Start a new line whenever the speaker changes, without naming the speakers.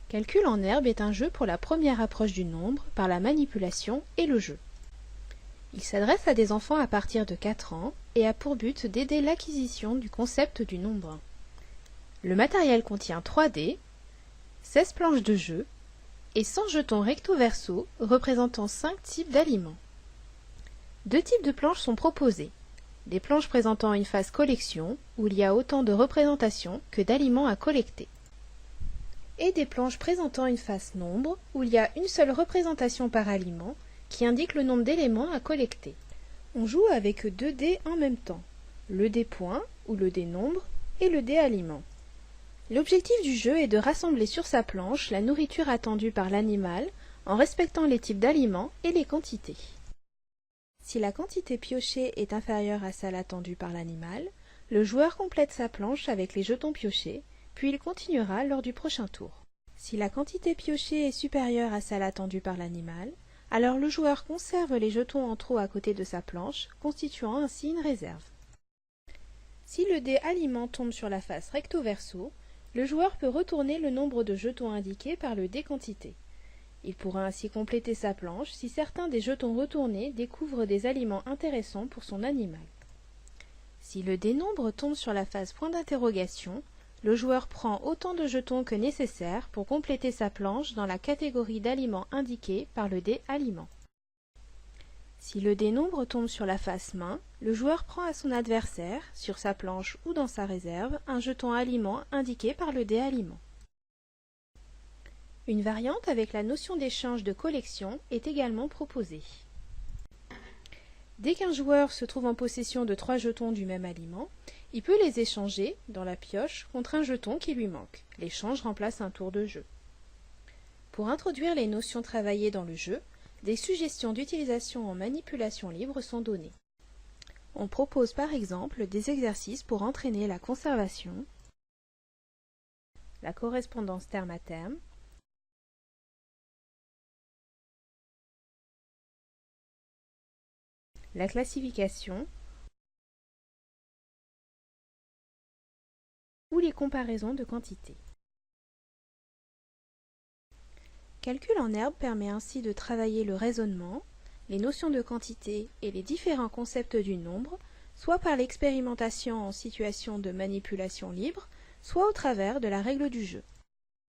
Calcul en herbe est un jeu pour la première approche du nombre par la manipulation et le jeu. Il s'adresse à des enfants à partir de 4 ans et a pour but d'aider l'acquisition du concept du nombre. Le matériel contient 3 dés, 16 planches de jeu et 100 jetons recto-verso représentant 5 types d'aliments. 2 types de planches sont proposées. Des planches présentant une phase collection, où il y a autant de représentations que d'aliments à collecter. Et des planches présentant une face nombre, où il y a une seule représentation par aliment, qui indique le nombre d'éléments à collecter. On joue avec 2 dés en même temps, le dé point, ou le dé nombre, et le dé aliment. L'objectif du jeu est de rassembler sur sa planche la nourriture attendue par l'animal, en respectant les types d'aliments et les quantités. Si la quantité piochée est inférieure à celle attendue par l'animal, le joueur complète sa planche avec les jetons piochés, puis il continuera lors du prochain tour. Si la quantité piochée est supérieure à celle attendue par l'animal, alors le joueur conserve les jetons en trop à côté de sa planche, constituant ainsi une réserve. Si le dé aliment tombe sur la face recto-verso, le joueur peut retourner le nombre de jetons indiqués par le dé quantité. Il pourra ainsi compléter sa planche si certains des jetons retournés découvrent des aliments intéressants pour son animal. Si le dé nombre tombe sur la face point d'interrogation, le joueur prend autant de jetons que nécessaire pour compléter sa planche dans la catégorie d'aliments indiqués par le dé aliment. Si le dé nombre tombe sur la face main, le joueur prend à son adversaire, sur sa planche ou dans sa réserve, un jeton aliment indiqué par le dé aliment. Une variante avec la notion d'échange de collection est également proposée. Dès qu'un joueur se trouve en possession de 3 jetons du même aliment, il peut les échanger, dans la pioche, contre un jeton qui lui manque. L'échange remplace un tour de jeu. Pour introduire les notions travaillées dans le jeu, des suggestions d'utilisation en manipulation libre sont données. On propose par exemple des exercices pour entraîner la conservation, la correspondance terme à terme, la classification ou les comparaisons de quantités. Calcul en herbe permet ainsi de travailler le raisonnement, les notions de quantité et les différents concepts du nombre, soit par l'expérimentation en situation de manipulation libre, soit au travers de la règle du jeu.